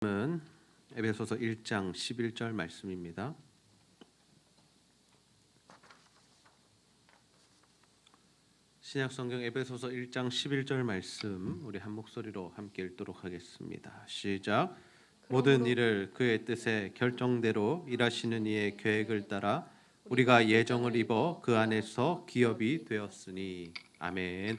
은 에베소서 1장 11절 말씀입니다. 신약성경 에베소서 1장 11절 말씀 우리 한 목소리로 함께 읽도록 하겠습니다. 시작. 모든 일을 그의 뜻에 결정대로 일하시는 이의 계획을 따라 우리가 예정을 입어 그 안에서 기업이 되었으니. 아멘.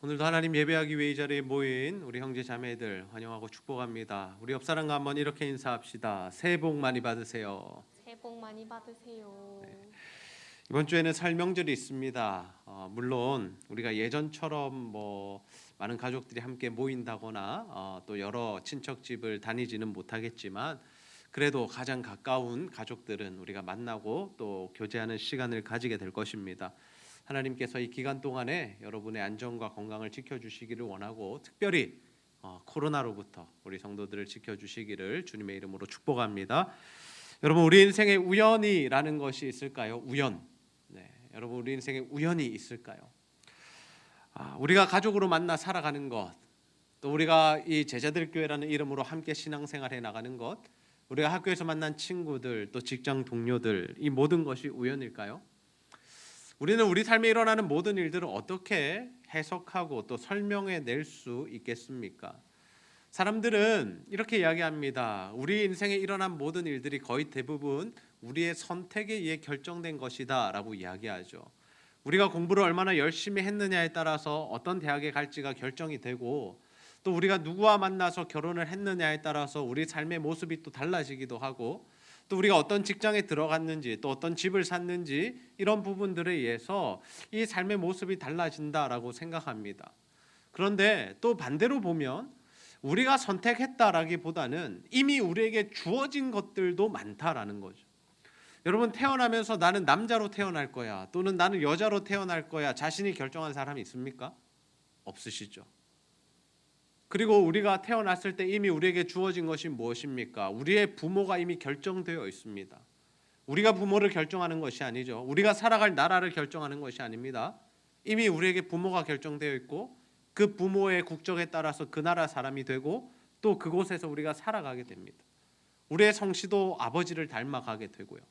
오늘도 하나님 예배하기 위해 이 자리에 모인 우리 형제 자매들 환영하고 축복합니다. 우리 옆 사람과 한번 이렇게 인사합시다. 새해 복 많이 받으세요. 새해 복 많이 받으세요. 이번 주에는 설 명절이 있습니다. 물론 우리가 예전처럼 많은 가족들이 함께 모인다거나 또 여러 친척 집을 다니지는 못하겠지만 그래도 가장 가까운 가족들은 우리가 만나고 또 교제하는 시간을 가지게 될 것입니다. 하나님께서 이 기간 동안에 여러분의 안전과 건강을 지켜주시기를 원하고 특별히 코로나로부터 우리 성도들을 지켜주시기를 주님의 이름으로 축복합니다. 여러분, 우리 인생에 우연이라는 것이 있을까요? 우연. 네, 여러분, 우리 인생에 우연이 있을까요? 우리가 가족으로 만나 살아가는 것, 또 우리가 이 제자들 교회라는 이름으로 함께 신앙생활해 나가는 것, 우리가 학교에서 만난 친구들, 또 직장 동료들, 이 모든 것이 우연일까요? 우리는 우리 삶에 일어나는 모든 일들을 어떻게 해석하고 또 설명해 낼 수 있겠습니까? 사람들은 이렇게 이야기합니다. 우리 인생에 일어난 모든 일들이 거의 대부분 우리의 선택에 의해 결정된 것이다 라고 이야기하죠. 우리가 공부를 얼마나 열심히 했느냐에 따라서 어떤 대학에 갈지가 결정이 되고, 또 우리가 누구와 만나서 결혼을 했느냐에 따라서 우리 삶의 모습이 또 달라지기도 하고, 또 우리가 어떤 직장에 들어갔는지 또 어떤 집을 샀는지 이런 부분들에 의해서 이 삶의 모습이 달라진다라고 생각합니다. 그런데 또 반대로 보면 우리가 선택했다라기보다는 이미 우리에게 주어진 것들도 많다라는 거죠. 여러분, 태어나면서 나는 남자로 태어날 거야 또는 나는 여자로 태어날 거야 자신이 결정한 사람이 있습니까? 없으시죠. 그리고 우리가 태어났을 때 이미 우리에게 주어진 것이 무엇입니까? 우리의 부모가 이미 결정되어 있습니다. 우리가 부모를 결정하는 것이 아니죠. 우리가 살아갈 나라를 결정하는 것이 아닙니다. 이미 우리에게 부모가 결정되어 있고 그 부모의 국적에 따라서 그 나라 사람이 되고 또 그곳에서 우리가 살아가게 됩니다. 우리의 성씨도 아버지를 닮아가게 되고요.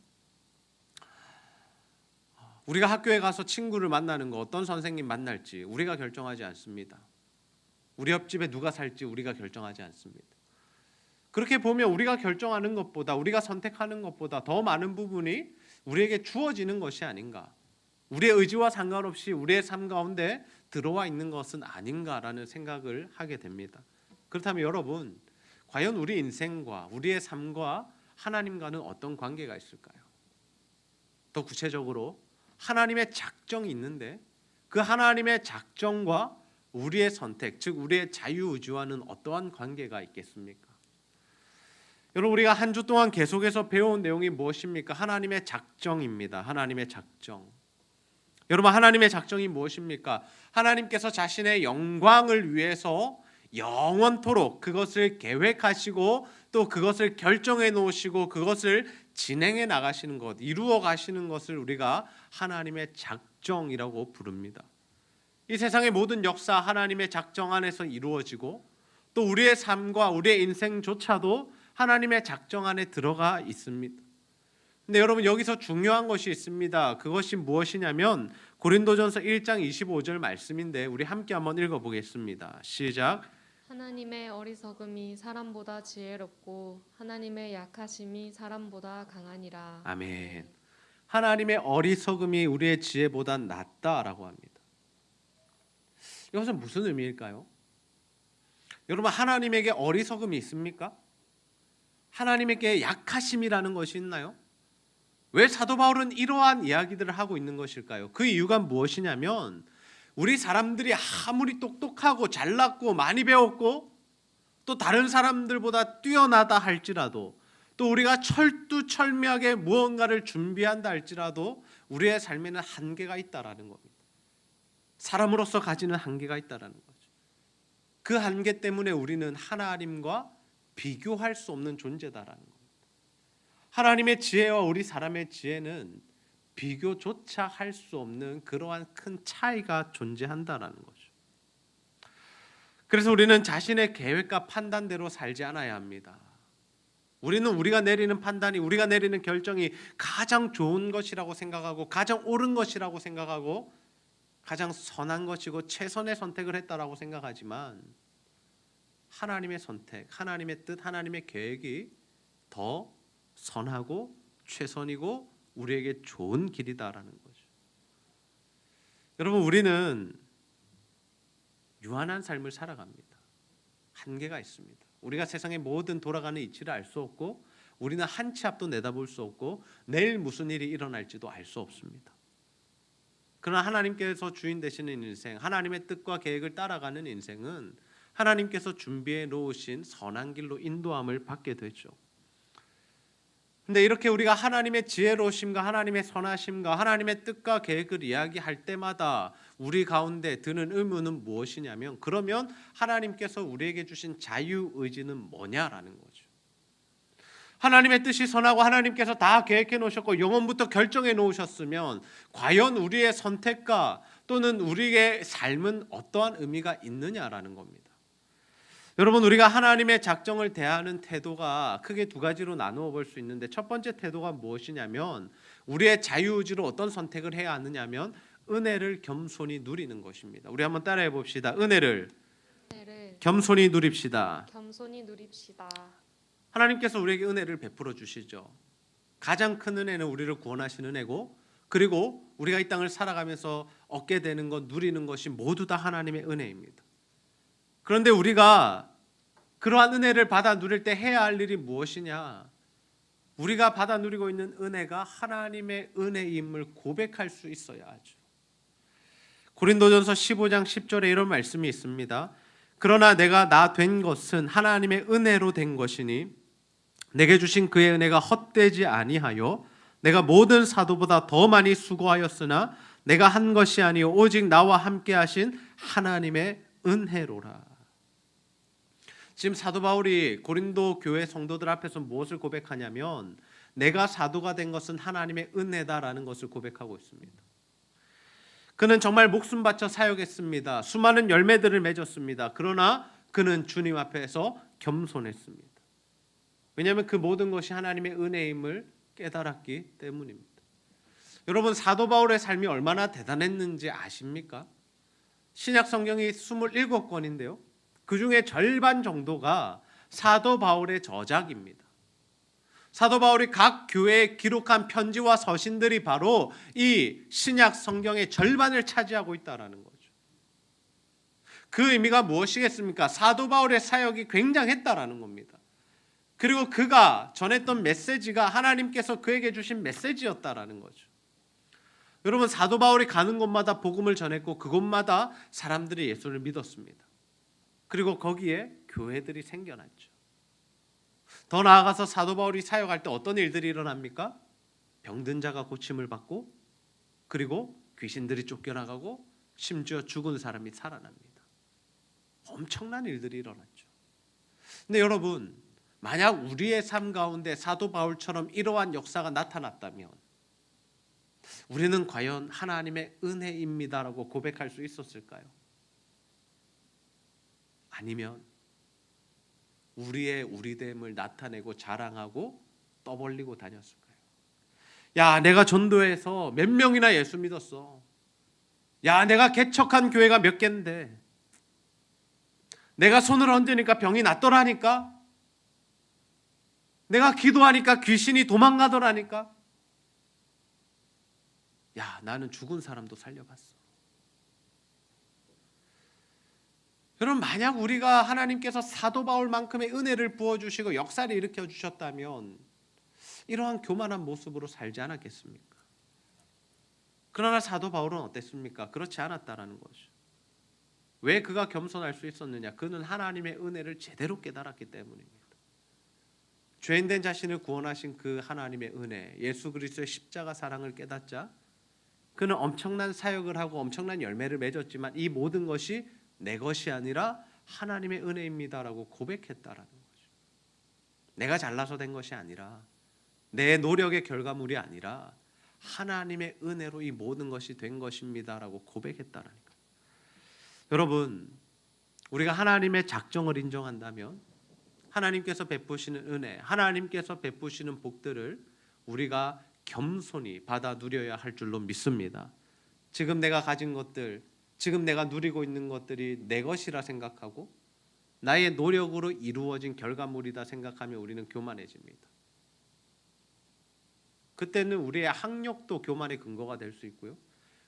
우리가 학교에 가서 친구를 만나는 거, 어떤 선생님 만날지 우리가 결정하지 않습니다. 우리 옆집에 누가 살지 우리가 결정하지 않습니다. 그렇게 보면 우리가 결정하는 것보다, 우리가 선택하는 것보다 더 많은 부분이 우리에게 주어지는 것이 아닌가, 우리의 의지와 상관없이 우리의 삶 가운데 들어와 있는 것은 아닌가라는 생각을 하게 됩니다. 그렇다면 여러분, 과연 우리 인생과 우리의 삶과 하나님과는 어떤 관계가 있을까요? 더 구체적으로 하나님의 작정이 있는데 그 하나님의 작정과 우리의 선택, 즉 우리의 자유의지와는 어떠한 관계가 있겠습니까? 여러분, 우리가 한 주 동안 계속해서 배운 내용이 무엇입니까? 하나님의 작정입니다. 하나님의 작정. 여러분, 하나님의 작정이 무엇입니까? 하나님께서 자신의 영광을 위해서 영원토록 그것을 계획하시고 또 그것을 결정해 놓으시고 그것을 진행해 나가시는 것, 이루어 가시는 것을 우리가 하나님의 작정이라고 부릅니다. 이 세상의 모든 역사 하나님의 작정 안에서 이루어지고 또 우리의 삶과 우리의 인생조차도 하나님의 작정 안에 들어가 있습니다. 근데 여러분, 여기서 중요한 것이 있습니다. 그것이 무엇이냐면 고린도전서 1장 25절 말씀인데 우리 함께 한번 읽어보겠습니다. 시작. 하나님의 어리석음이 사람보다 지혜롭고 하나님의 약하심이 사람보다 강하니라. 아멘. 하나님의 어리석음이 우리의 지혜보다 낫다라고 합니다. 이것은 무슨 의미일까요? 여러분, 하나님에게 어리석음이 있습니까? 하나님에게 약하심이라는 것이 있나요? 왜 사도 바울은 이러한 이야기들을 하고 있는 것일까요? 그 이유가 무엇이냐면 우리 사람들이 아무리 똑똑하고 잘났고 많이 배웠고 또 다른 사람들보다 뛰어나다 할지라도 또 우리가 철두철미하게 무언가를 준비한다 할지라도 우리의 삶에는 한계가 있다라는 겁니다. 사람으로서 가지는 한계가 있다라는 거죠. 그 한계 때문에 우리는 하나님과 비교할 수 없는 존재다라는 겁니다. 하나님의 지혜와 우리 사람의 지혜는 비교조차 할 수 없는 그러한 큰 차이가 존재한다라는 거죠. 그래서 우리는 자신의 계획과 판단대로 살지 않아야 합니다. 우리는 우리가 내리는 판단이, 우리가 내리는 결정이 가장 좋은 것이라고 생각하고 가장 옳은 것이라고 생각하고 가장 선한 것이고 최선의 선택을 했다라고 생각하지만 하나님의 선택, 하나님의 뜻, 하나님의 계획이 더 선하고 최선이고 우리에게 좋은 길이다라는 거죠. 여러분, 우리는 유한한 삶을 살아갑니다. 한계가 있습니다. 우리가 세상의 모든 돌아가는 이치를 알 수 없고 우리는 한 치 앞도 내다볼 수 없고 내일 무슨 일이 일어날지도 알 수 없습니다. 그러나 하나님께서 주인 되시는 인생, 하나님의 뜻과 계획을 따라가는 인생은 하나님께서 준비해 놓으신 선한 길로 인도함을 받게 되죠. 근데 이렇게 우리가 하나님의 지혜로우심과 하나님의 선하심과 하나님의 뜻과 계획을 이야기할 때마다 우리 가운데 드는 의문은 무엇이냐면, 그러면 하나님께서 우리에게 주신 자유의지는 뭐냐라는 거죠. 하나님의 뜻이 선하고 하나님께서 다 계획해 놓으셨고 영원부터 결정해 놓으셨으면 과연 우리의 선택과 또는 우리의 삶은 어떠한 의미가 있느냐라는 겁니다. 여러분, 우리가 하나님의 작정을 대하는 태도가 크게 두 가지로 나누어 볼 수 있는데, 첫 번째 태도가 무엇이냐면 우리의 자유의지로 어떤 선택을 해야 하느냐면 은혜를 겸손히 누리는 것입니다. 우리 한번 따라해 봅시다. 은혜를 겸손히 누립시다. 겸손히 누립시다. 하나님께서 우리에게 은혜를 베풀어 주시죠. 가장 큰 은혜는 우리를 구원하시는 은혜고, 그리고 우리가 이 땅을 살아가면서 얻게 되는 것, 누리는 것이 모두 다 하나님의 은혜입니다. 그런데 우리가 그러한 은혜를 받아 누릴 때 해야 할 일이 무엇이냐? 우리가 받아 누리고 있는 은혜가 하나님의 은혜임을 고백할 수 있어야 하죠. 고린도전서 15장 10절에 이런 말씀이 있습니다. 그러나 내가 나 된 것은 하나님의 은혜로 된 것이니 내게 주신 그의 은혜가 헛되지 아니하여 내가 모든 사도보다 더 많이 수고하였으나 내가 한 것이 아니요 오직 나와 함께 하신 하나님의 은혜로라. 지금 사도 바울이 고린도 교회 성도들 앞에서 무엇을 고백하냐면 내가 사도가 된 것은 하나님의 은혜다라는 것을 고백하고 있습니다. 그는 정말 목숨 바쳐 사역했습니다. 수많은 열매들을 맺었습니다. 그러나 그는 주님 앞에서 겸손했습니다. 왜냐하면 그 모든 것이 하나님의 은혜임을 깨달았기 때문입니다. 여러분, 사도 바울의 삶이 얼마나 대단했는지 아십니까? 신약 성경이 27권인데요. 그 중에 절반 정도가 사도 바울의 저작입니다. 사도 바울이 각 교회에 기록한 편지와 서신들이 바로 이 신약 성경의 절반을 차지하고 있다는 거죠. 그 의미가 무엇이겠습니까? 사도 바울의 사역이 굉장했다라는 겁니다. 그리고 그가 전했던 메시지가 하나님께서 그에게 주신 메시지였다라는 거죠. 여러분, 사도 바울이 가는 곳마다 복음을 전했고 그곳마다 사람들이 예수를 믿었습니다. 그리고 거기에 교회들이 생겨났죠. 더 나아가서 사도 바울이 사역할 때 어떤 일들이 일어납니까? 병든 자가 고침을 받고, 그리고 귀신들이 쫓겨나가고, 심지어 죽은 사람이 살아납니다. 엄청난 일들이 일어났죠. 근데 여러분, 만약 우리의 삶 가운데 사도 바울처럼 이러한 역사가 나타났다면 우리는 과연 하나님의 은혜입니다라고 고백할 수 있었을까요? 아니면 우리의 우리됨을 나타내고 자랑하고 떠벌리고 다녔을까요? 야, 내가 전도해서 몇 명이나 예수 믿었어. 야, 내가 개척한 교회가 몇 개인데, 내가 손을 얹으니까 병이 낫더라니까, 내가 기도하니까 귀신이 도망가더라니까, 야, 나는 죽은 사람도 살려봤어. 여러분, 만약 우리가 하나님께서 사도 바울만큼의 은혜를 부어주시고 역사를 일으켜 주셨다면 이러한 교만한 모습으로 살지 않았겠습니까? 그러나 사도 바울은 어땠습니까? 그렇지 않았다라는 거죠. 왜 그가 겸손할 수 있었느냐? 그는 하나님의 은혜를 제대로 깨달았기 때문입니다. 죄인된 자신을 구원하신 그 하나님의 은혜, 예수 그리스도의 십자가 사랑을 깨닫자 그는 엄청난 사역을 하고 엄청난 열매를 맺었지만 이 모든 것이 내 것이 아니라 하나님의 은혜입니다라고 고백했다라는 거죠. 내가 잘나서 된 것이 아니라, 내 노력의 결과물이 아니라 하나님의 은혜로 이 모든 것이 된 것입니다라고 고백했다라니까. 여러분, 우리가 하나님의 작정을 인정한다면 하나님께서 베푸시는 은혜, 하나님께서 베푸시는 복들을 우리가 겸손히 받아 누려야 할 줄로 믿습니다. 지금 내가 가진 것들, 지금 내가 누리고 있는 것들이 내 것이라 생각하고 나의 노력으로 이루어진 결과물이다 생각하면 우리는 교만해집니다. 그때는 우리의 학력도 교만의 근거가 될 수 있고요.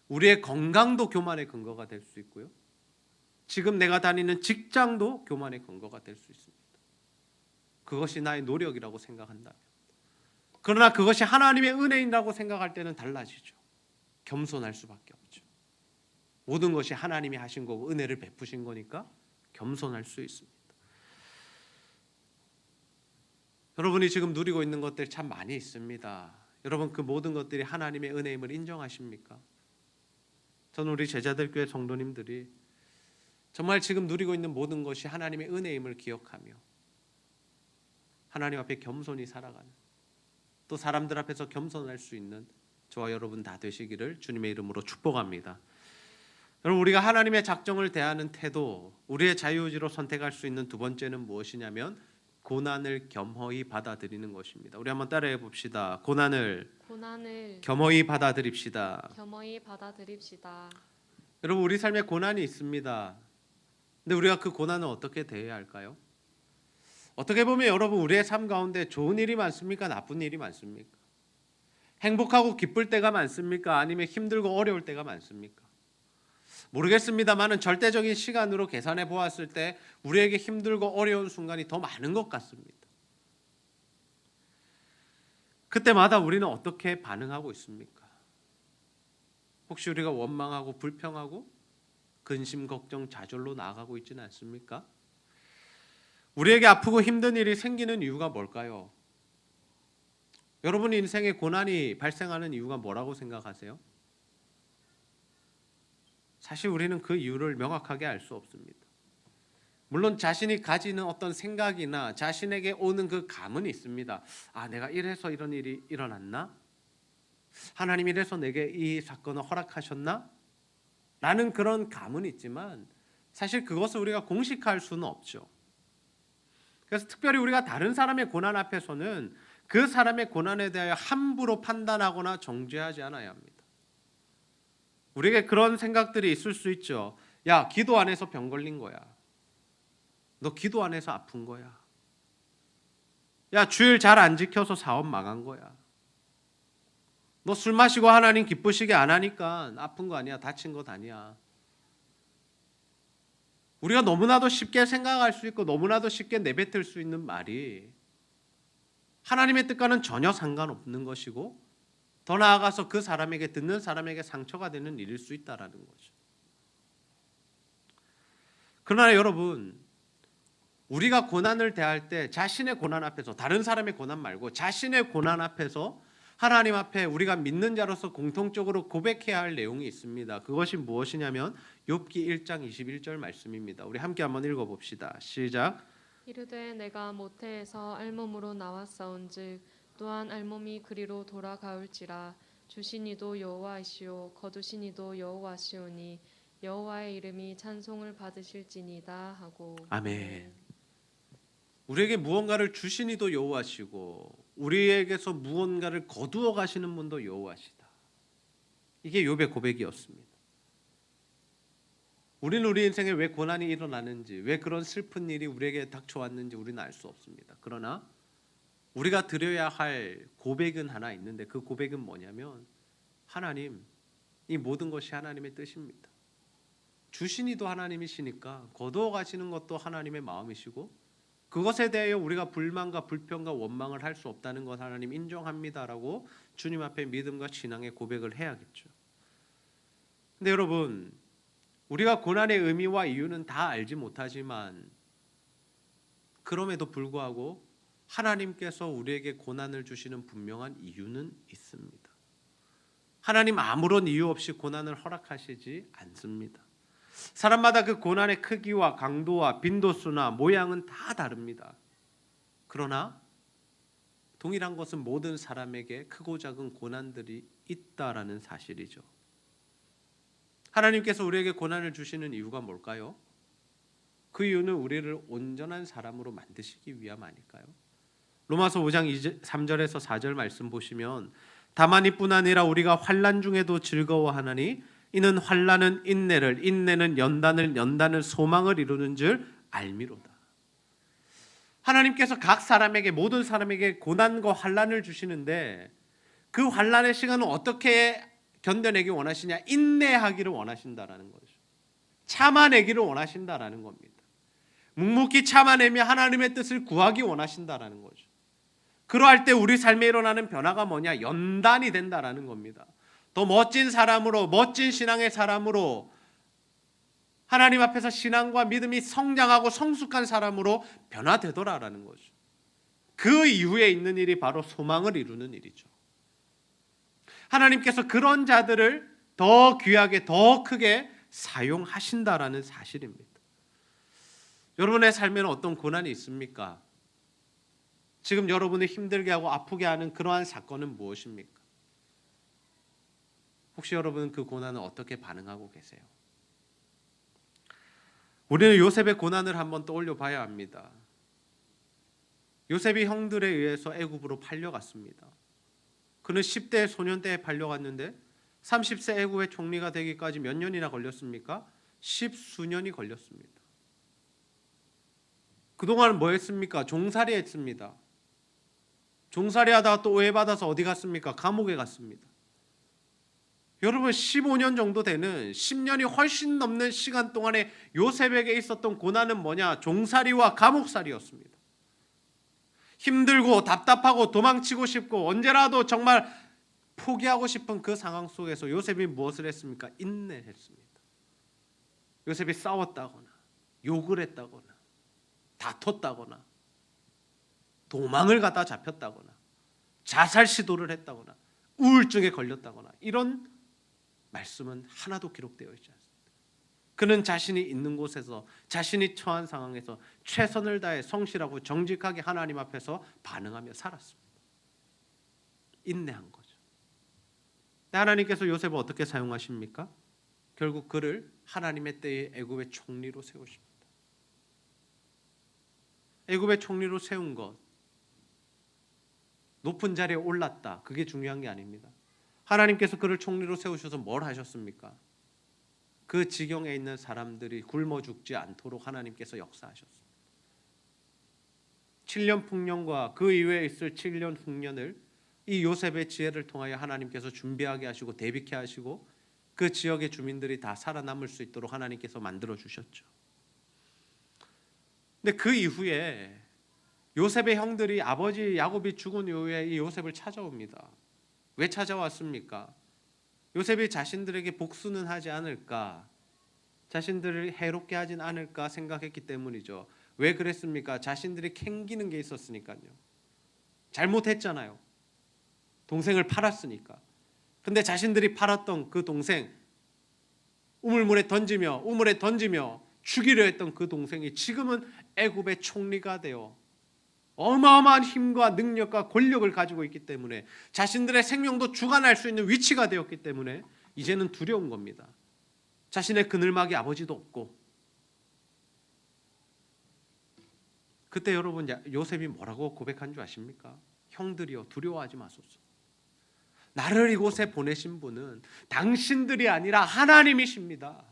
우리의 건강도 교만의 근거가 될 수 있고요. 지금 내가 다니는 직장도 교만의 근거가 될 수 있습니다. 그것이 나의 노력이라고 생각한다면. 그러나 그것이 하나님의 은혜인라고 생각할 때는 달라지죠. 겸손할 수밖에 없죠. 모든 것이 하나님이 하신 거고 은혜를 베푸신 거니까 겸손할 수 있습니다. 여러분이 지금 누리고 있는 것들 참 많이 있습니다. 여러분 그 모든 것들이 하나님의 은혜임을 인정하십니까? 저는 우리 제자들교회 성도님들이 정말 지금 누리고 있는 모든 것이 하나님의 은혜임을 기억하며 하나님 앞에 겸손히 살아가는, 또 사람들 앞에서 겸손할 수 있는 저와 여러분 다 되시기를 주님의 이름으로 축복합니다. 여러분 우리가 하나님의 작정을 대하는 태도, 우리의 자유의지로 선택할 수 있는 두 번째는 무엇이냐면 고난을 겸허히 받아들이는 것입니다. 우리 한번 따라해 봅시다. 고난을 겸허히 받아들입시다. 겸허히 받아들입시다. 여러분 우리 삶에 고난이 있습니다. 근데 우리가 그 고난을 어떻게 대해야 할까요? 어떻게 보면 여러분 우리의 삶 가운데 좋은 일이 많습니까? 나쁜 일이 많습니까? 행복하고 기쁠 때가 많습니까? 아니면 힘들고 어려울 때가 많습니까? 모르겠습니다만은 절대적인 시간으로 계산해 보았을 때 우리에게 힘들고 어려운 순간이 더 많은 것 같습니다. 그때마다 우리는 어떻게 반응하고 있습니까? 혹시 우리가 원망하고 불평하고 근심, 걱정, 좌절로 나아가고 있지는 않습니까? 우리에게 아프고 힘든 일이 생기는 이유가 뭘까요? 여러분 인생에 고난이 발생하는 이유가 뭐라고 생각하세요? 사실 우리는 그 이유를 명확하게 알 수 없습니다. 물론 자신이 가지는 어떤 생각이나 자신에게 오는 그 감은 있습니다. 아, 내가 이래서 이런 일이 일어났나? 하나님 이래서 내게 이 사건을 허락하셨나? 라는 그런 감은 있지만 사실 그것을 우리가 공식화할 수는 없죠. 그래서 특별히 우리가 다른 사람의 고난 앞에서는 그 사람의 고난에 대하여 함부로 판단하거나 정죄하지 않아야 합니다. 우리에게 그런 생각들이 있을 수 있죠. 야, 기도 안 해서 병 걸린 거야. 너 기도 안 해서 아픈 거야. 야, 주일 잘 안 지켜서 사업 망한 거야. 너 술 마시고 하나님 기쁘시게 안 하니까 아픈 거 아니야. 다친 것 아니야. 우리가 너무나도 쉽게 생각할 수 있고 너무나도 쉽게 내뱉을 수 있는 말이 하나님의 뜻과는 전혀 상관없는 것이고 더 나아가서 그 사람에게, 듣는 사람에게 상처가 되는 일일 수 있다라는 거죠. 그러나 여러분, 우리가 고난을 대할 때 자신의 고난 앞에서, 다른 사람의 고난 말고 자신의 고난 앞에서 하나님 앞에 우리가 믿는 자로서 공통적으로 고백해야 할 내용이 있습니다. 그것이 무엇이냐면 욥기 1장 21절 말씀입니다. 우리 함께 한번 읽어봅시다. 시작. 이르되 내가 모태에서 알몸으로 나왔사온즉 또한 알몸이 그리로 돌아가올지라 주신 이도 여호와이시오 거두신 이도 여호와시오니 여호와의 이름이 찬송을 받으실지니이다 하고. 아멘. 우리에게 무언가를 주신 이도 여호와시고 우리에게서 무언가를 거두어 가시는 분도 여호와시다. 이게 욥의 고백이었습니다. 우리는 우리 인생에 왜 고난이 일어나는지, 왜 그런 슬픈 일이 우리에게 닥쳐왔는지 우리는 알 수 없습니다. 그러나 우리가 드려야 할 고백은 하나 있는데 그 고백은 뭐냐면 하나님, 이 모든 것이 하나님의 뜻입니다. 주신 이도 하나님이시니까 거두어 가시는 것도 하나님의 마음이시고 그것에 대하여 우리가 불만과 불평과 원망을 할 수 없다는 것 하나님 인정합니다라고 주님 앞에 믿음과 신앙의 고백을 해야겠죠. 근데 여러분, 우리가 고난의 의미와 이유는 다 알지 못하지만 그럼에도 불구하고 하나님께서 우리에게 고난을 주시는 분명한 이유는 있습니다. 하나님 아무런 이유 없이 고난을 허락하시지 않습니다. 사람마다 그 고난의 크기와 강도와 빈도수나 모양은 다 다릅니다. 그러나 동일한 것은 모든 사람에게 크고 작은 고난들이 있다라는 사실이죠. 하나님께서 우리에게 고난을 주시는 이유가 뭘까요? 그 이유는 우리를 온전한 사람으로 만드시기 위함 아닐까요? 로마서 5장 3절에서 4절 말씀 보시면 다만 이뿐 아니라 우리가 환난 중에도 즐거워하나니 이는 환난은 인내를, 인내는 연단을, 연단은 소망을 이루는 줄 알미로다. 하나님께서 각 사람에게, 모든 사람에게 고난과 환난을 주시는데 그 환난의 시간은 어떻게 견뎌내기 원하시냐? 인내하기를 원하신다라는 거죠. 참아내기를 원하신다라는 겁니다. 묵묵히 참아내며 하나님의 뜻을 구하기 원하신다라는 거죠. 그러할 때 우리 삶에 일어나는 변화가 뭐냐? 연단이 된다라는 겁니다. 더 멋진 사람으로, 멋진 신앙의 사람으로, 하나님 앞에서 신앙과 믿음이 성장하고 성숙한 사람으로 변화되더라라는 거죠. 그 이후에 있는 일이 바로 소망을 이루는 일이죠. 하나님께서 그런 자들을 더 귀하게, 더 크게 사용하신다라는 사실입니다. 여러분의 삶에는 어떤 고난이 있습니까? 지금 여러분을 힘들게 하고 아프게 하는 그러한 사건은 무엇입니까? 혹시 여러분은 그 고난을 어떻게 반응하고 계세요? 우리는 요셉의 고난을 한번 떠올려 봐야 합니다. 요셉이 형들에 의해서 애굽으로 팔려갔습니다. 그는 10대 소년 때에 팔려갔는데 30세 애굽의 총리가 되기까지 몇 년이나 걸렸습니까? 10수년이 걸렸습니다. 그동안 뭐 했습니까? 종살이 했습니다. 종살이 하다가 또 오해받아서 어디 갔습니까? 감옥에 갔습니다. 여러분 15년 정도 되는 10년이 훨씬 넘는 시간 동안에 요셉에게 있었던 고난은 뭐냐? 종살이와 감옥살이였습니다. 힘들고 답답하고 도망치고 싶고 언제라도 정말 포기하고 싶은 그 상황 속에서 요셉이 무엇을 했습니까? 인내했습니다. 요셉이 싸웠다거나 욕을 했다거나 다퉜다거나 도망을 가다 잡혔다거나 자살 시도를 했다거나 우울증에 걸렸다거나 이런 말씀은 하나도 기록되어 있지 않습니다. 그는 자신이 있는 곳에서 자신이 처한 상황에서 최선을 다해 성실하고 정직하게 하나님 앞에서 반응하며 살았습니다. 인내한 거죠. 하나님께서 요셉을 어떻게 사용하십니까? 결국 그를 하나님의 때에 애굽의 총리로 세우십니다. 애굽의 총리로 세운 것, 높은 자리에 올랐다, 그게 중요한 게 아닙니다. 하나님께서 그를 총리로 세우셔서 뭘 하셨습니까? 그 지경에 있는 사람들이 굶어 죽지 않도록 하나님께서 역사하셨습니다. 7년 풍년과 그 이후에 있을 7년 흉년을 이 요셉의 지혜를 통하여 하나님께서 준비하게 하시고 대비케 하시고 그 지역의 주민들이 다 살아남을 수 있도록 하나님께서 만들어 주셨죠. 근데 그 이후에 요셉의 형들이 아버지 야곱이 죽은 이후에 이 요셉을 찾아옵니다. 왜 찾아왔습니까? 요셉이 자신들에게 복수는 하지 않을까, 자신들을 해롭게 하진 않을까 생각했기 때문이죠. 왜 그랬습니까? 자신들이 캥기는 게 있었으니까요. 잘못했잖아요. 동생을 팔았으니까. 근데 자신들이 팔았던 그 동생, 우물에 던지며 죽이려 했던 그 동생이 지금은 애굽의 총리가 되어 어마어마한 힘과 능력과 권력을 가지고 있기 때문에 자신들의 생명도 주관할 수 있는 위치가 되었기 때문에 이제는 두려운 겁니다. 자신의 그늘막이 아버지도 없고. 그때 여러분 요셉이 뭐라고 고백한 줄 아십니까? 형들이여 두려워하지 마소서. 나를 이곳에 보내신 분은 당신들이 아니라 하나님이십니다.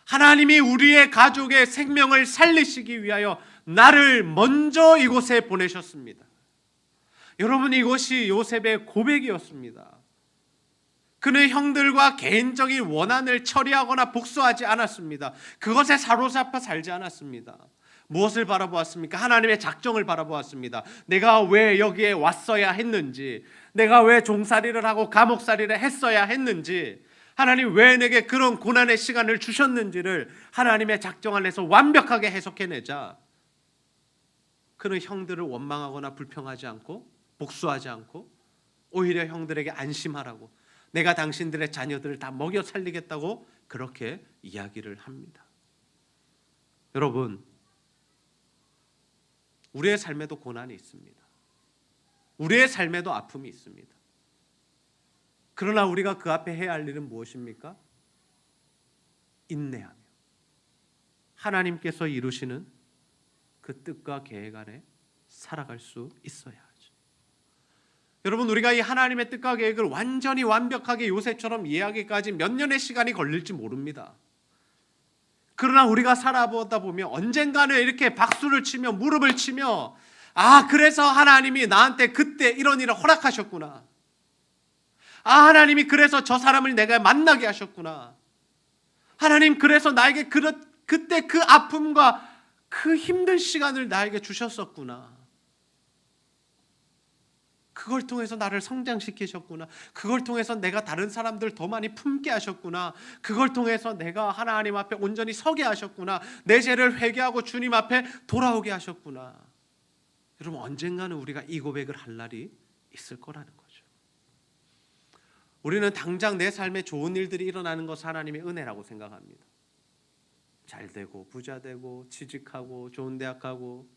하나님이 우리의 가족의 생명을 살리시기 위하여 나를 먼저 이곳에 보내셨습니다. 여러분, 이것이 요셉의 고백이었습니다. 그는 형들과 개인적인 원한을 처리하거나 복수하지 않았습니다. 그것에 사로잡혀 살지 않았습니다. 무엇을 바라보았습니까? 하나님의 작정을 바라보았습니다. 내가 왜 여기에 왔어야 했는지, 내가 왜 종살이를 하고 감옥살이를 했어야 했는지, 하나님 왜 내게 그런 고난의 시간을 주셨는지를 하나님의 작정 안에서 완벽하게 해석해내자 그는 형들을 원망하거나 불평하지 않고 복수하지 않고 오히려 형들에게 안심하라고, 내가 당신들의 자녀들을 다 먹여 살리겠다고 그렇게 이야기를 합니다. 여러분, 우리의 삶에도 고난이 있습니다. 우리의 삶에도 아픔이 있습니다. 그러나 우리가 그 앞에 해야 할 일은 무엇입니까? 인내하며 하나님께서 이루시는 그 뜻과 계획 아래 살아갈 수 있어야 하죠. 여러분, 우리가 이 하나님의 뜻과 계획을 완전히 완벽하게 요셉처럼 이해하기까지 몇 년의 시간이 걸릴지 모릅니다. 그러나 우리가 살아보다 보면 언젠가는 이렇게 박수를 치며 무릎을 치며, 아, 그래서 하나님이 나한테 그때 이런 일을 허락하셨구나. 아, 하나님이 그래서 저 사람을 내가 만나게 하셨구나. 하나님, 그래서 나에게 그때 그 아픔과 그 힘든 시간을 나에게 주셨었구나. 그걸 통해서 나를 성장시키셨구나. 그걸 통해서 내가 다른 사람들 더 많이 품게 하셨구나. 그걸 통해서 내가 하나님 앞에 온전히 서게 하셨구나. 내 죄를 회개하고 주님 앞에 돌아오게 하셨구나. 여러분, 언젠가는 우리가 이 고백을 할 날이 있을 거라는 거죠. 우리는 당장 내 삶에 좋은 일들이 일어나는 것을 하나님의 은혜라고 생각합니다. 잘 되고 부자 되고 취직하고 좋은 대학 가고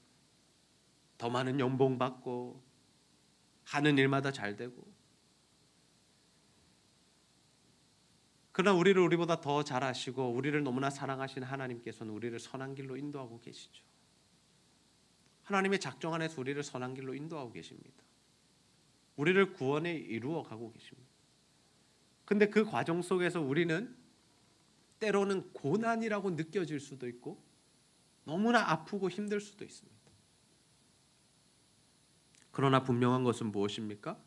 더 많은 연봉 받고 하는 일마다 잘 되고. 그러나 우리를 우리보다 더 잘 아시고 우리를 너무나 사랑하시는 하나님께서는 우리를 선한 길로 인도하고 계시죠. 하나님의 작정 안에서 우리를 선한 길로 인도하고 계십니다. 우리를 구원에 이루어 가고 계십니다. 근데 그 과정 속에서 우리는 때로는 고난이라고 느껴질 수도 있고 너무나 아프고 힘들 수도 있습니다. 그러나 분명한 것은 무엇입니까?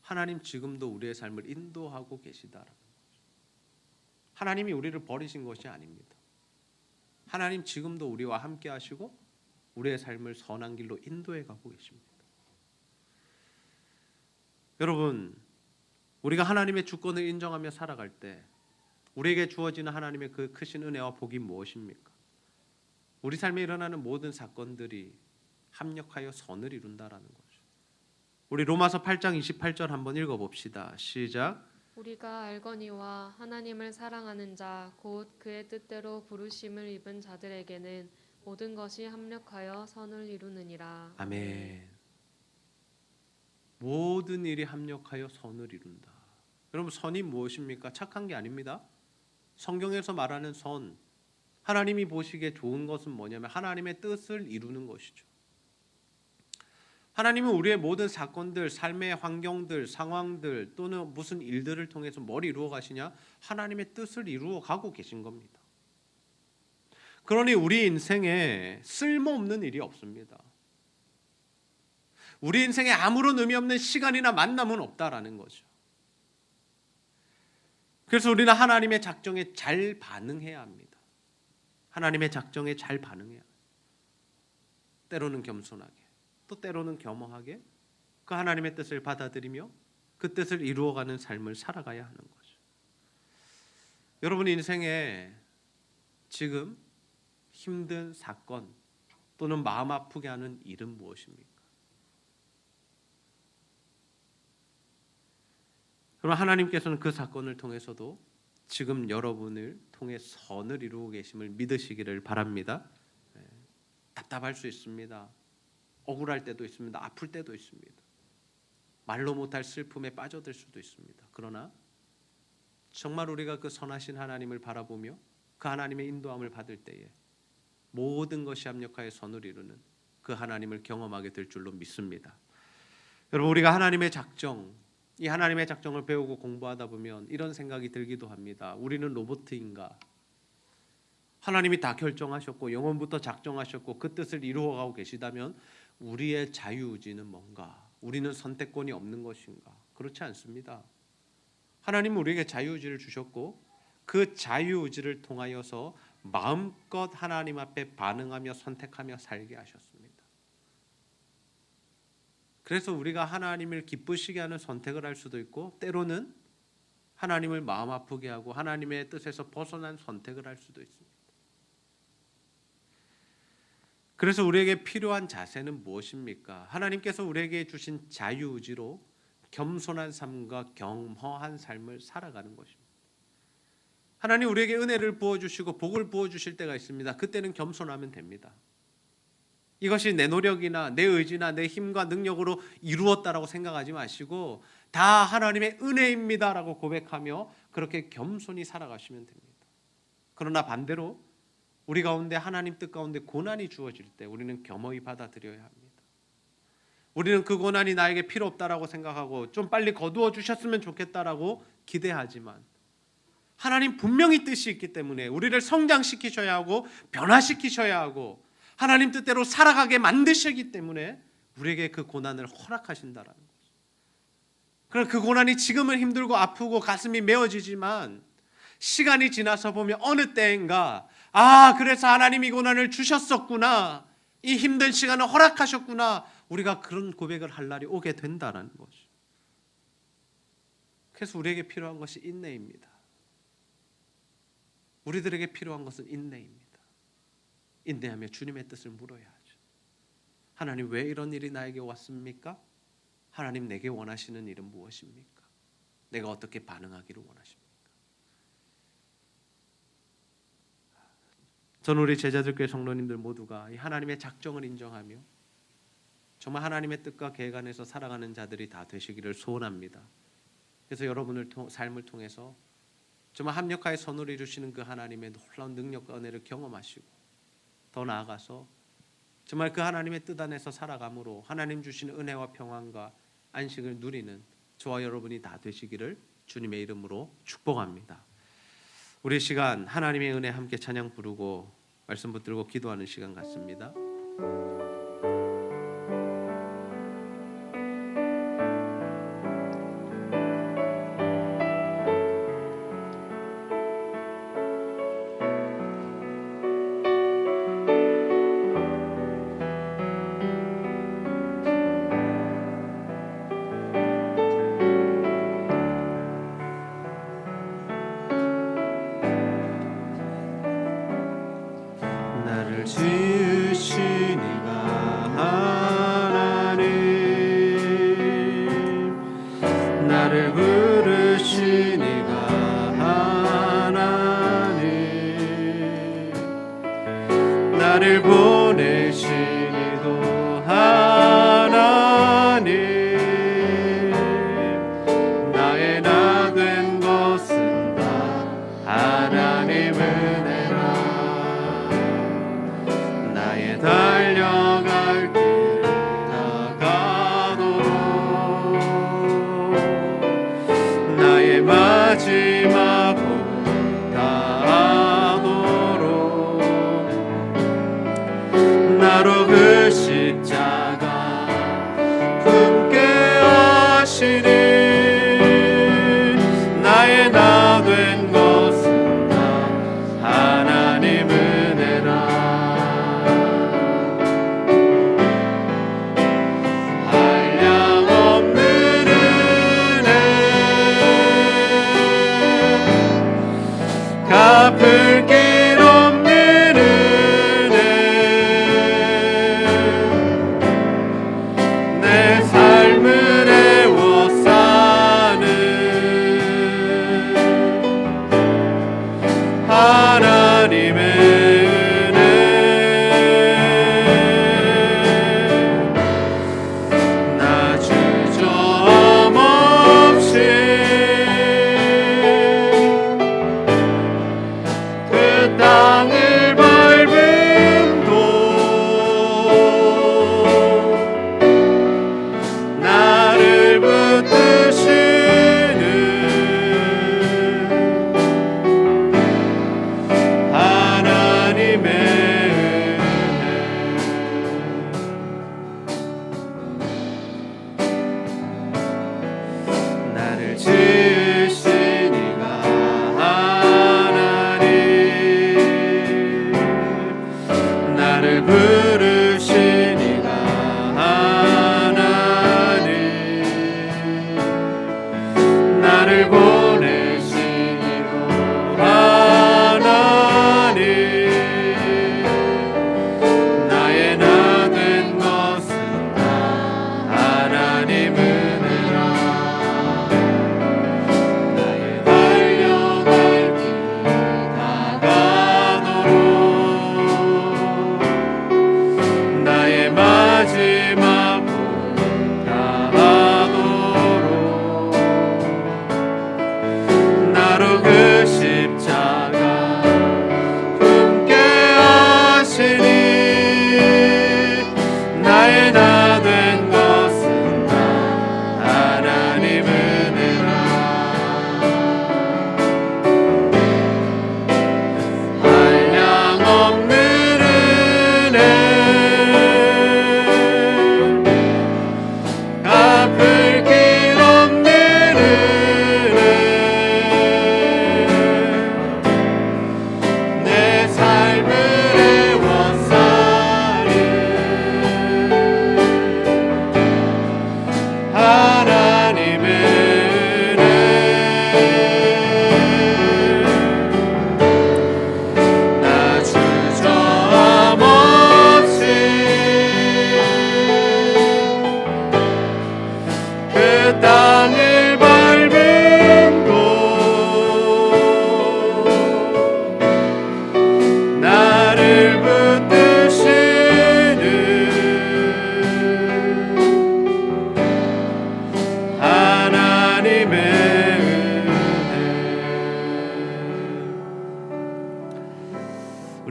하나님 지금도 우리의 삶을 인도하고 계시다라는 거죠. 하나님이 우리를 버리신 것이 아닙니다. 하나님 지금도 우리와 함께 하시고 우리의 삶을 선한 길로 인도해 가고 계십니다. 여러분, 우리가 하나님의 주권을 인정하며 살아갈 때 우리에게 주어지는 하나님의 그 크신 은혜와 복이 무엇입니까? 우리 삶에 일어나는 모든 사건들이 합력하여 선을 이룬다라는 거죠. 우리 로마서 8장 28절 한번 읽어봅시다. 시작. 우리가 알거니와 하나님을 사랑하는 자 곧 그의 뜻대로 부르심을 입은 자들에게는 모든 것이 합력하여 선을 이루느니라. 아멘. 모든 일이 합력하여 선을 이룬다. 여러분, 선이 무엇입니까? 착한 게 아닙니다. 성경에서 말하는 선, 하나님이 보시기에 좋은 것은 뭐냐면 하나님의 뜻을 이루는 것이죠. 하나님은 우리의 모든 사건들, 삶의 환경들, 상황들 또는 무슨 일들을 통해서 뭘 이루어 가시냐? 하나님의 뜻을 이루어 가고 계신 겁니다. 그러니 우리 인생에 쓸모없는 일이 없습니다. 우리 인생에 아무런 의미 없는 시간이나 만남은 없다라는 거죠. 그래서 우리는 하나님의 작정에 잘 반응해야 합니다. 하나님의 작정에 잘 반응해야 합니다. 때로는 겸손하게, 또 때로는 겸허하게 그 하나님의 뜻을 받아들이며 그 뜻을 이루어가는 삶을 살아가야 하는 거죠. 여러분 인생에 지금 힘든 사건 또는 마음 아프게 하는 일은 무엇입니까? 그럼 하나님께서는 그 사건을 통해서도 지금 여러분을 통해 선을 이루고 계심을 믿으시기를 바랍니다. 답답할 수 있습니다. 억울할 때도 있습니다. 아플 때도 있습니다. 말로 못할 슬픔에 빠져들 수도 있습니다. 그러나 정말 우리가 그 선하신 하나님을 바라보며 그 하나님의 인도함을 받을 때에 모든 것이 합력하여 선을 이루는 그 하나님을 경험하게 될 줄로 믿습니다. 여러분, 우리가 하나님의 작정, 이 하나님의 작정을 배우고 공부하다 보면 이런 생각이 들기도 합니다. 우리는 로봇인가? 하나님이 다 결정하셨고 영원부터 작정하셨고 그 뜻을 이루어가고 계시다면 우리의 자유의지는 뭔가? 우리는 선택권이 없는 것인가? 그렇지 않습니다. 하나님은 우리에게 자유의지를 주셨고 그 자유의지를 통하여서 마음껏 하나님 앞에 반응하며 선택하며 살게 하셨습니다. 그래서 우리가 하나님을 기쁘시게 하는 선택을 할 수도 있고 때로는 하나님을 마음 아프게 하고 하나님의 뜻에서 벗어난 선택을 할 수도 있습니다. 그래서 우리에게 필요한 자세는 무엇입니까? 하나님께서 우리에게 주신 자유의지로 겸손한 삶과 겸허한 삶을 살아가는 것입니다. 하나님 우리에게 은혜를 부어주시고 복을 부어주실 때가 있습니다. 그때는 겸손하면 됩니다. 이것이 내 노력이나 내 의지나 내 힘과 능력으로 이루었다라고 생각하지 마시고 다 하나님의 은혜입니다라고 고백하며 그렇게 겸손히 살아가시면 됩니다. 그러나 반대로 우리 가운데 하나님 뜻 가운데 고난이 주어질 때 우리는 겸허히 받아들여야 합니다. 우리는 그 고난이 나에게 필요 없다라고 생각하고 좀 빨리 거두어 주셨으면 좋겠다라고 기대하지만 하나님 분명히 뜻이 있기 때문에 우리를 성장시키셔야 하고 변화시키셔야 하고 하나님 뜻대로 살아가게 만드시기 때문에 우리에게 그 고난을 허락하신다라는 거죠. 그럼 그 고난이 지금은 힘들고 아프고 가슴이 메어지지만 시간이 지나서 보면 어느 때인가 그래서 하나님이 이 고난을 주셨었구나, 이 힘든 시간을 허락하셨구나, 우리가 그런 고백을 할 날이 오게 된다는 거죠. 그래서 우리에게 필요한 것이 인내입니다. 우리들에게 필요한 것은 인내입니다. 인내하며 주님의 뜻을 물어야 하죠. 하나님, 왜 이런 일이 나에게 왔습니까? 하나님, 내게 원하시는 일은 무엇입니까? 내가 어떻게 반응하기를 원하십니까? 저는 우리 제자들교회 성도님들 모두가 이 하나님의 작정을 인정하며 정말 하나님의 뜻과 계획 안에서 살아가는 자들이 다 되시기를 소원합니다. 그래서 여러분을 삶을 통해서 정말 합력하여 선을 이루시는 그 하나님의 놀라운 능력과 은혜를 경험하시고 더 나아가서 정말 그 하나님의 뜻 안에서 살아감으로 하나님 주시는 은혜와 평안과 안식을 누리는 저와 여러분이 다 되시기를 주님의 이름으로 축복합니다. 우리 시간 하나님의 은혜 함께 찬양 부르고 말씀 붙들고 기도하는 시간 같습니다. 나를 지으신 이가 하나님, 나를 부르신 이가 하나님, 나를 보내신 이도 하나님, 나의 나 된 것은 다 하나님 은혜라. 달려갈 길 나가도록 나의 마지막 꿈을 다하도록 나로 그 십자가 품게 하시니 나의 나 된 것은 다 하나님 은혜라. 갚을 길 없는 은혜, 내 삶을 애워싸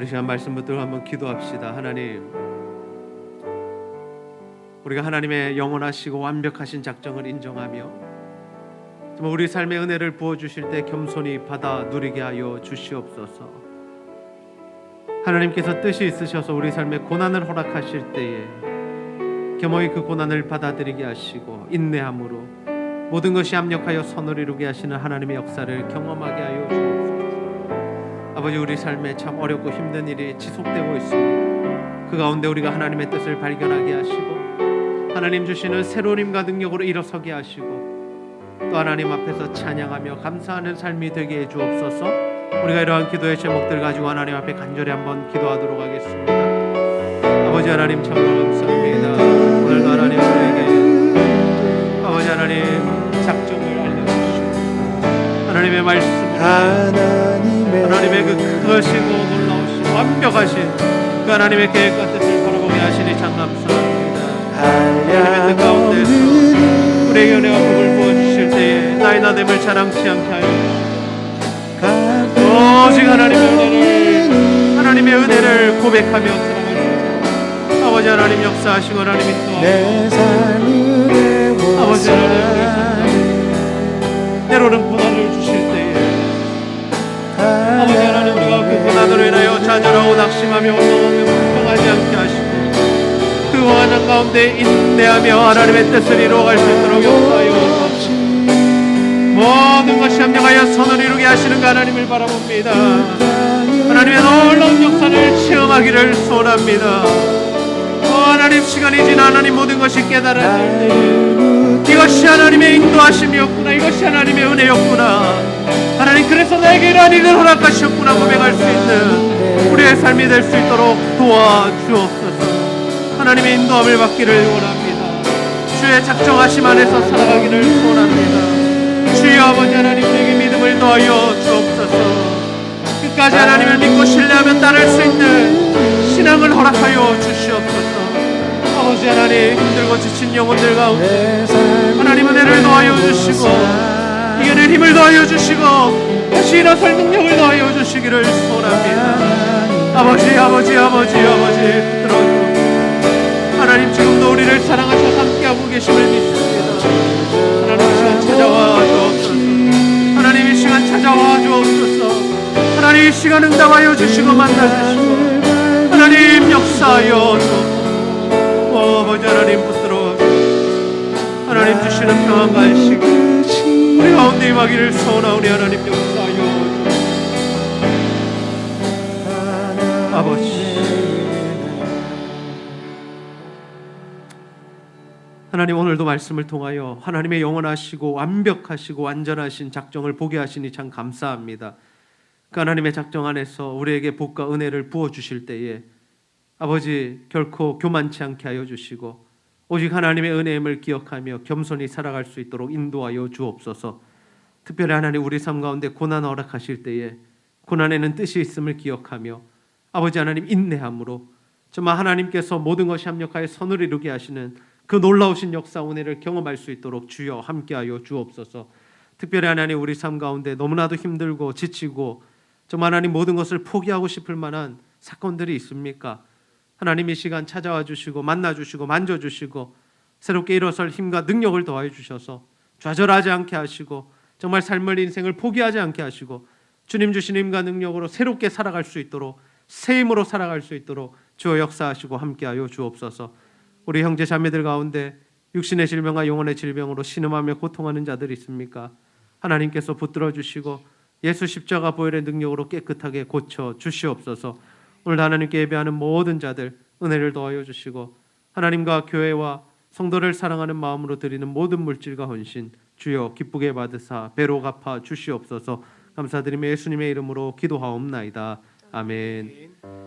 시간 말씀 붙들고 한번 기도합시다. 하나님, 우리가 하나님의 영원하시고 완벽하신 작정을 인정하며 정말 우리 삶의 은혜를 부어주실 때 겸손히 받아 누리게 하여 주시옵소서. 하나님께서 뜻이 있으셔서 우리 삶에 고난을 허락하실 때에 겸허히 그 고난을 받아들이게 하시고 인내함으로 모든 것이 합력하여 선을 이루게 하시는 하나님의 역사를 경험하게 하여 주옵소서. 아버지, 우리 삶에 참 어렵고 힘든 일이 지속되고 있습니다. 그 가운데 우리가 하나님의 뜻을 발견하게 하시고 하나님 주시는 새로운 힘과 능력으로 일어서게 하시고 또 하나님 앞에서 찬양하며 감사하는 삶이 되게 해 주옵소서. 우리가 이러한 기도의 제목들 가지고 하나님 앞에 간절히 한번 기도하도록 하겠습니다. 아버지 하나님, 참으로 감사합니다. 오늘도 하나님 우리에게 아버지 하나님 작정을 알려주시고 하나님의 말씀을 하나님의 그 크시고 놀라우신 완벽하신 그 하나님의 계획과 뜻을 바라보게 하시니 참 감사합니다. 하나님의 뜻 가운데서 우리에게 은혜와 복을 부어주실 때에 나의 나됨을 자랑치 않게 하여 오직 하나님의 은혜를 고백하며 살아갈 수 있도록 아버지 하나님 역사하시고 하나님 인도하시고 아버지 하나님 때로는 고난을 주실 때에 아버지 하나님 우리가 그 고난으로 인하여 좌절하고 낙심하며 원망하며 불평하지 않게 하시고 그 고난 가운데 인내하며 하나님의 뜻을 이루어갈 수 있도록 역사하여 주옵소서. 모든 것이 합력하여 선을 이루게 하시는 그 하나님을 바라봅니다. 하나님의 놀라운 역사를 체험하기를 소원합니다. 하나님, 시간이 지나 하나님 모든 것이 깨달아질 때 이것이 하나님의 인도하심이었구나, 이것이 하나님의 은혜였구나, 하나님 그래서 나에게 이러한 일을 허락하셨구나 고백할 수 있는 우리의 삶이 될 수 있도록 도와주옵소서. 하나님의 인도함을 받기를 원합니다. 주의 작정하심 안에서 살아가기를 소원합니다. 주여 아버지 하나님, 우리에게 믿음을 더하여 주옵소서. 끝까지 하나님을 믿고 신뢰하며 따를 수 있는 신앙을 허락하여 주시옵소서. 아버지 하나님, 힘들고 지친 영혼들 가운데 하나님 은혜를 더하여 주시고 이겨낼 힘을 더하여 주시고 다시 일어설 능력을 더하여 주시기를 소원합니다. 아버지 붙들어주옵소서. 하나님, 지금도 우리를 사랑하셔서 함께하고 계심을 믿습니다. 하나님, 이 시간 찾아와 주옵소서. 하나님, 이 시간 찾아와 주옵소서. 하나님, 이 시간 응답하여 주시고 만나주시고 하나님 역사하여 주옵소서. 아버지 하나님 붙들어 하나님 주시는 평안과 안식 우리 가운데 임하기를 소원하오니 하나님 역사하여 주옵소서. 아버지 하나님, 오늘도 말씀을 통하여 하나님의 영원하시고 완벽하시고 완전하신 작정을 보게 하시니 참 감사합니다. 그 하나님의 작정 안에서 우리에게 복과 은혜를 부어주실 때에 아버지 결코 교만치 않게 하여 주시고 오직 하나님의 은혜임을 기억하며 겸손히 살아갈 수 있도록 인도하여 주옵소서. 특별히 하나님, 우리 삶 가운데 고난을 허락하실 때에 고난에는 뜻이 있음을 기억하며 아버지 하나님 인내함으로 정말 하나님께서 모든 것이 합력하여 선을 이루게 하시는 그 놀라우신 역사 은혜를 경험할 수 있도록 주여 함께하여 주옵소서. 특별히 하나님, 우리 삶 가운데 너무나도 힘들고 지치고 정말 하나님 모든 것을 포기하고 싶을 만한 사건들이 있습니까? 하나님, 이 시간 찾아와 주시고 만나 주시고 만져 주시고 새롭게 일어설 힘과 능력을 더하여 주셔서 좌절하지 않게 하시고 정말 삶을 인생을 포기하지 않게 하시고 주님 주신 힘과 능력으로 새롭게 살아갈 수 있도록 새 힘으로 살아갈 수 있도록 주여 역사하시고 함께하여 주옵소서. 우리 형제 자매들 가운데 육신의 질병과 영혼의 질병으로 신음하며 고통하는 자들이 있습니까? 하나님께서 붙들어 주시고 예수 십자가 보혈의 능력으로 깨끗하게 고쳐 주시옵소서. 오늘 하나님께 예배하는 모든 자들 은혜를 더하여 주시고 하나님과 교회와 성도를 사랑하는 마음으로 드리는 모든 물질과 헌신 주여 기쁘게 받으사 배로 갚아 주시옵소서. 감사드리며 예수님의 이름으로 기도하옵나이다. 아멘.